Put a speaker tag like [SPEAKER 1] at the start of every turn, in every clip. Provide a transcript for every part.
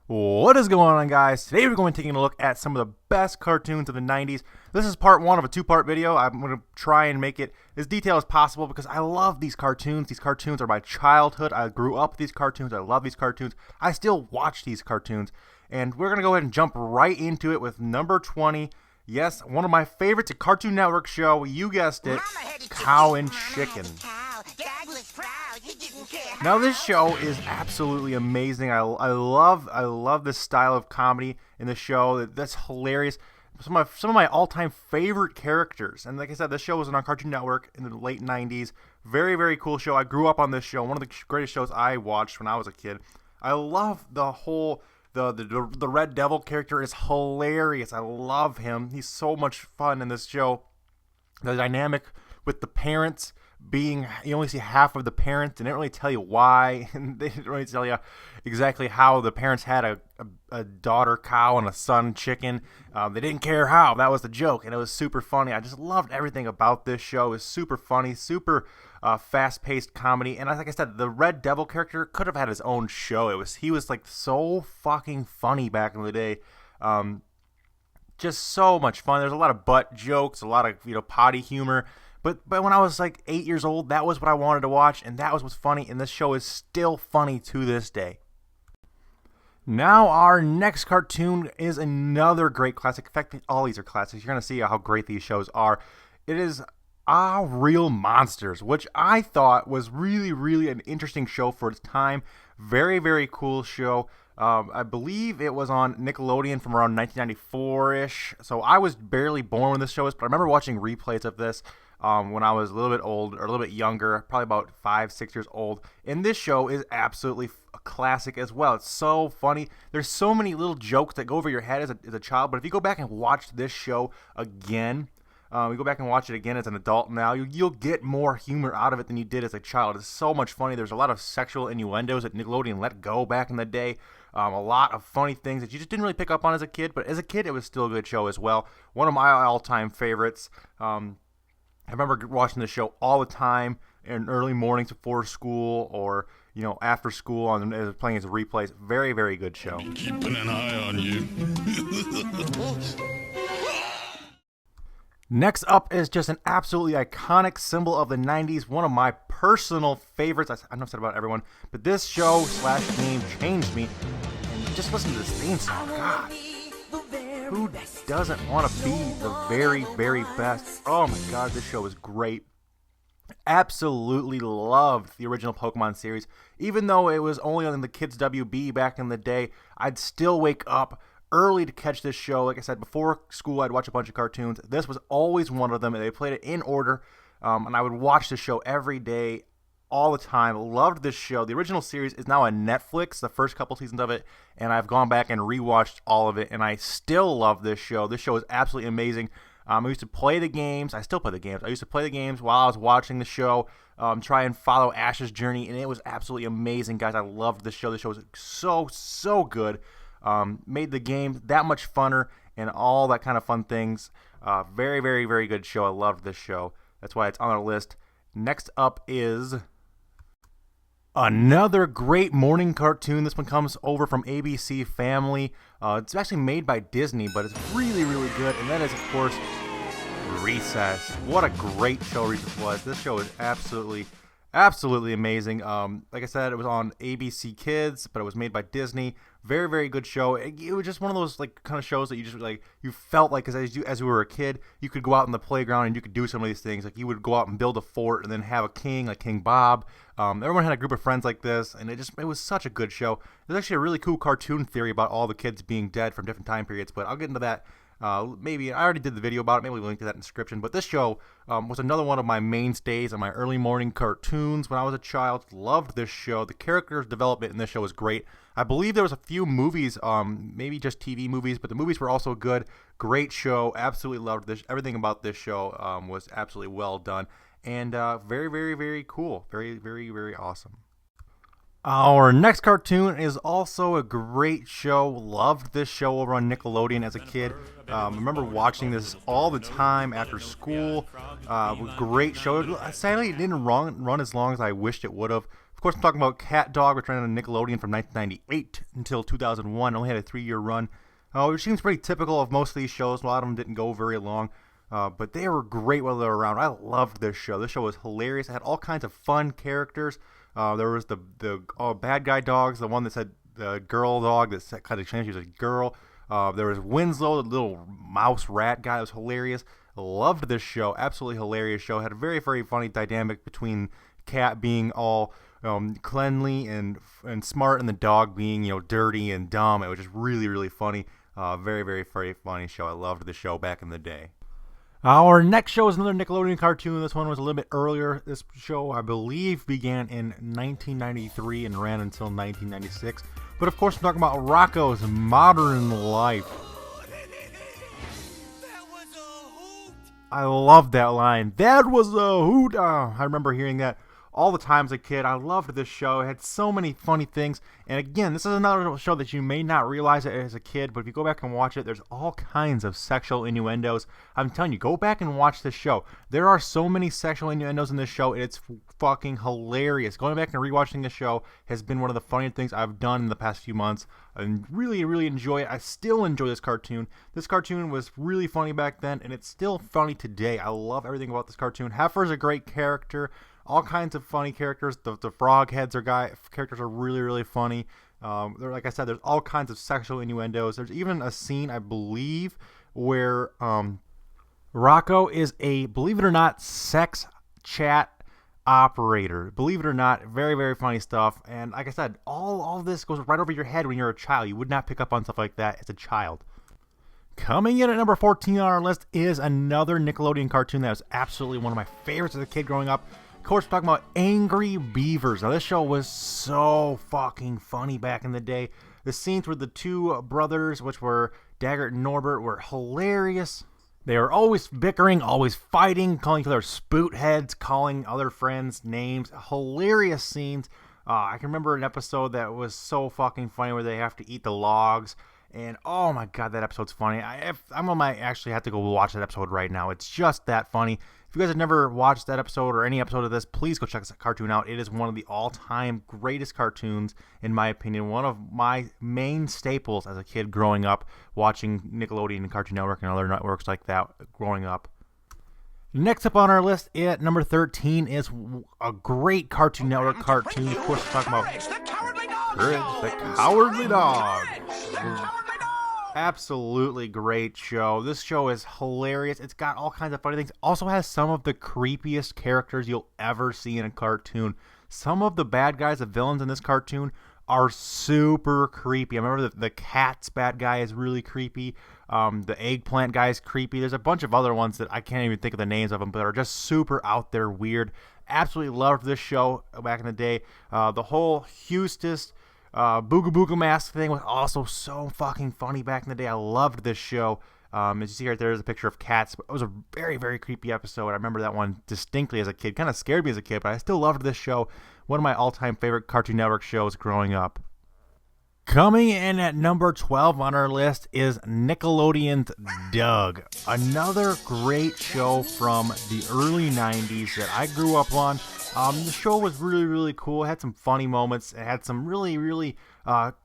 [SPEAKER 1] What is going on, guys? Today we're going to take a look at some of the best cartoons of the 90s. This is part one of a two-part video. I'm going to try and make it as detailed as possible because I love these cartoons. These cartoons are my childhood. I grew up with these cartoons. I love these cartoons. I still watch these cartoons. And we're going to go ahead and jump right into it with number 20. Yes, one of my favorites, a Cartoon Network show. You guessed it, Cow and Chicken. Now this show is absolutely amazing. I love this style of comedy in the show. That's hilarious. Some of my all-time favorite characters. And like I said, this show was on Cartoon Network in the late 90s. Very, very cool show. I grew up on this show. One of the greatest shows I watched when I was a kid. I love the whole the Red Devil character is hilarious. I love him. He's so much fun in this show. The dynamic with the parents being, you only see half of the parents, and they don't really tell you why, and they didn't really tell you exactly how the parents had a daughter cow and a son chicken. They didn't care how. That was the joke, and it was super funny. I just loved everything about this show. It was super funny, super fast-paced comedy, and like I said, the Red Devil character could have had his own show. He was like so fucking funny back in the day. Just so much fun. There's a lot of butt jokes, a lot of potty humor. But when I was like 8 years old, that was what I wanted to watch, and that was what's funny, and this show is still funny to this day. Now our next cartoon is another great classic. In fact, all these are classics. You're going to see how great these shows are. It is Real Monsters, which I thought was really, really an interesting show for its time. Very, very cool show. I believe it was on Nickelodeon from around 1994-ish, so I was barely born when this show was, but I remember watching replays of this when I was a little bit old, or a little bit younger, probably about 5-6 years old. And this show is absolutely a classic as well. It's so funny. There's so many little jokes that go over your head as a child, but if you go back and watch this show again, you go back and watch it again as an adult now, you'll get more humor out of it than you did as a child. It's so much funny. There's a lot of sexual innuendos that Nickelodeon let go back in the day. A lot of funny things that you just didn't really pick up on as a kid, but as a kid, it was still a good show as well. One of my all-time favorites. I remember watching this show all the time in early mornings before school, or after school, playing as replays. Very, very good show.
[SPEAKER 2] Keeping an eye on you.
[SPEAKER 1] Next up is just an absolutely iconic symbol of the 90s. One of my personal favorites. I know I've said about everyone, but this show / game changed me. And just listen to this theme song. God. Who doesn't want to be the very, very best? Oh my god, this show is great. Absolutely loved the original Pokemon series. Even though it was only on the Kids WB back in the day, I'd still wake up early to catch this show. Like I said, before school, I'd watch a bunch of cartoons. This was always one of them, and they played it in order, and I would watch the show every day, all the time. Loved this show. The original series is now on Netflix, the first couple seasons of it, and I've gone back and rewatched all of it, and I still love this show. This show is absolutely amazing. I used to play the games. I still play the games. I used to play the games while I was watching the show, try and follow Ash's journey, and it was absolutely amazing, guys. I loved this show. This show was so good. Made the game that much funner and all that kind of fun things. Very, very, very good show. I loved this show. That's why it's on our list. Next up is another great morning cartoon. This one comes over from ABC Family. It's actually made by Disney, but it's really, really good. And that is, of course, Recess. What a great show Recess was. This show is absolutely amazing. Like I said, it was on ABC Kids, but it was made by Disney. Very, very good show. It was just one of those kind of shows that you just you felt like as you were a kid, you could go out in the playground and you could do some of these things. Like you would go out and build a fort and then have a king, like King Bob. Everyone had a group of friends like this, and it was such a good show. There's actually a really cool cartoon theory about all the kids being dead from different time periods, but I'll get into that. Maybe I already did the video about it. Maybe we'll link to that in the description. But this show was another one of my mainstays on my early morning cartoons when I was a child. Loved this show. The characters development in this show was great. I believe there was a few movies, maybe just TV movies, but the movies were also good. Great show. Absolutely loved this. Everything about this show was absolutely well done and very, very, very cool. Very, very, very awesome. Our next cartoon is also a great show. Loved this show over on Nickelodeon as a kid. Remember watching this all the time after school. Great show. Sadly, it didn't run as long as I wished it would have. Of course, I'm talking about CATDOG, which ran on Nickelodeon from 1998 until 2001. It only had a 3-year run, which seems pretty typical of most of these shows. A lot of them didn't go very long. But they were great while they were around. I loved this show. This show was hilarious. It had all kinds of fun characters. There was the bad guy dogs, the one that said the girl dog that kind of changed. She was a girl. There was Winslow, the little mouse rat guy. That was hilarious. Loved this show. Absolutely hilarious show. Had a very, very funny dynamic between Cat being all cleanly and smart, and the dog being dirty and dumb. It was just really, really funny. Very, very, very funny show. I loved the show back in the day. Our next show is another Nickelodeon cartoon. This one was a little bit earlier. This show, I believe, began in 1993 and ran until 1996. But of course, I'm talking about Rocko's Modern Life. I love that line. That was a hoot. I remember hearing that all the time as a kid. I loved this show. It had so many funny things. And again, this is another show that you may not realize it as a kid, but if you go back and watch it, there's all kinds of sexual innuendos. I'm telling you, go back and watch this show. There are so many sexual innuendos in this show. It's fucking hilarious. Going back and rewatching the show has been one of the funniest things I've done in the past few months. I really, really enjoy it. I still enjoy this cartoon. This cartoon was really funny back then, and it's still funny today. I love everything about this cartoon. Heifer's a great character. All kinds of funny characters. The frog heads characters are really, really funny. Like I said, there's all kinds of sexual innuendos. There's even a scene, I believe, where Rocko is a, believe it or not, sex chat operator. Believe it or not, very, very funny stuff. And like I said, all of this goes right over your head when you're a child. You would not pick up on stuff like that as a child. Coming in at number 14 on our list is another Nickelodeon cartoon that was absolutely one of my favorites as a kid growing up. Of course, we're talking about Angry Beavers. Now, this show was so fucking funny back in the day. The scenes with the two brothers, which were Daggett and Norbert, were hilarious. They were always bickering, always fighting, calling each other spoot heads, calling other friends names. Hilarious scenes. I can remember an episode that was so fucking funny where they have to eat the logs. And oh my god, that episode's funny. I might actually have to go watch that episode right now. It's just that funny. If you guys have never watched that episode or any episode of this, please go check this cartoon out. It is one of the all-time greatest cartoons, in my opinion. One of my main staples as a kid growing up, watching Nickelodeon and Cartoon Network and other networks like that growing up. Next up on our list at number 13 is a great Cartoon Network cartoon. Of course, we're talking about Courage the Cowardly Dog. Absolutely great show. This show is hilarious. It's got all kinds of funny things. Also has some of the creepiest characters you'll ever see in a cartoon. Some of the bad guys, the villains in this cartoon, are super creepy. I remember the cat's bad guy is really creepy. The eggplant guy is creepy. There's a bunch of other ones that I can't even think of the names of them, but are just super out there weird. Absolutely loved this show back in the day. The whole Hustis Booga Booga Mask thing was also so fucking funny back in the day. I loved this show. As you see right there is a picture of cats. It was a very, very creepy episode. I remember that one distinctly as a kid. Kind of scared me as a kid, but I still loved this show. One of my all-time favorite Cartoon Network shows growing up. Coming in at number 12 on our list is Nickelodeon's Doug. Another great show from the early 90s that I grew up on. The show was really, really cool. It had some funny moments. It had some really, really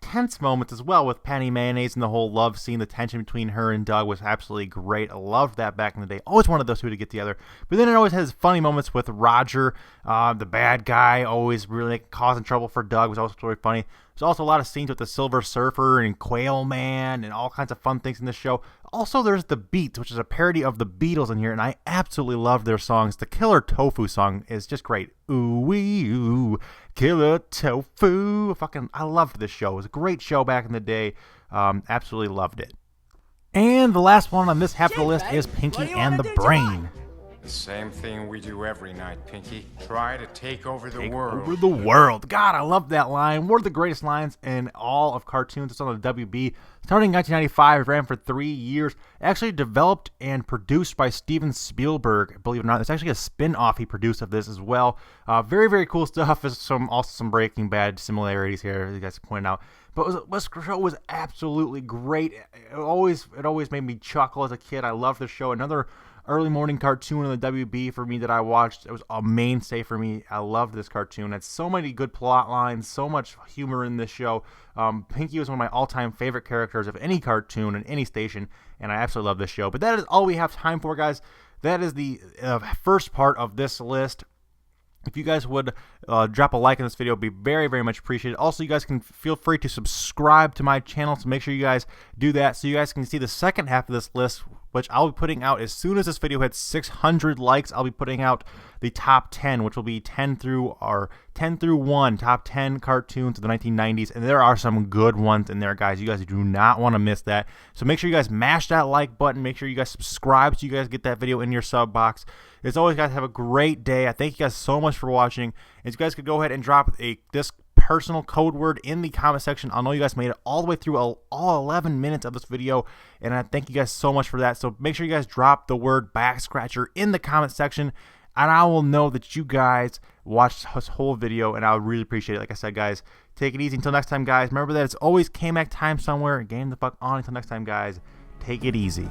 [SPEAKER 1] tense moments as well with Penny Mayonnaise and the whole love scene. The tension between her and Doug was absolutely great. I loved that back in the day. Always wanted those two to get together. But then it always has funny moments with Roger, the bad guy, always really causing trouble for Doug. It was also really funny. There's also a lot of scenes with the Silver Surfer and Quail Man and all kinds of fun things in this show. Also, there's The Beats, which is a parody of the Beatles in here, and I absolutely love their songs. The Killer Tofu song is just great. Ooh wee ooh, Killer Tofu. I loved this show. It was a great show back in the day. Absolutely loved it. And the last one on this half of the list is Pinky and the Brain.
[SPEAKER 2] The same thing we do every night, Pinky. Try to take over the world.
[SPEAKER 1] Over the world. God, I love that line. One of the greatest lines in all of cartoons. It's on the WB. Starting in 1995, it ran for 3 years. Actually developed and produced by Steven Spielberg, believe it or not. It's actually a spin-off he produced of this as well. Very, very cool stuff. There's also some Breaking Bad similarities here, as you guys pointed out. But this show was absolutely great. It always made me chuckle as a kid. I loved the show. Another early morning cartoon on the WB for me that I watched. It was a mainstay for me. I loved this cartoon. It's so many good plot lines, so much humor in this show. Pinky was one of my all-time favorite characters of any cartoon in any station, and I absolutely love this show. But that is all we have time for, guys. That is the first part of this list. If you guys would drop a like in this video, it would be very, very much appreciated. Also, you guys can feel free to subscribe to my channel, so make sure you guys do that so you guys can see the second half of this list, which I'll be putting out as soon as this video hits 600 likes. I'll be putting out the top 10, which will be 10 through 1, top 10 cartoons of the 1990s, and there are some good ones in there, guys. You guys do not want to miss that. So make sure you guys mash that like button. Make sure you guys subscribe so you guys get that video in your sub box. As always, guys, have a great day. I thank you guys so much for watching. As you guys could go ahead and drop this personal code word in the comment section. I know you guys made it all the way through all 11 minutes of this video, and I thank you guys so much for that. So make sure you guys drop the word back scratcher in the comment section, and I will know that you guys watched this whole video, and I would really appreciate it. Like I said, guys, take it easy. Until next time, guys, remember that it's always K-Mac time somewhere. Game the fuck on. Until next time, guys, take it easy.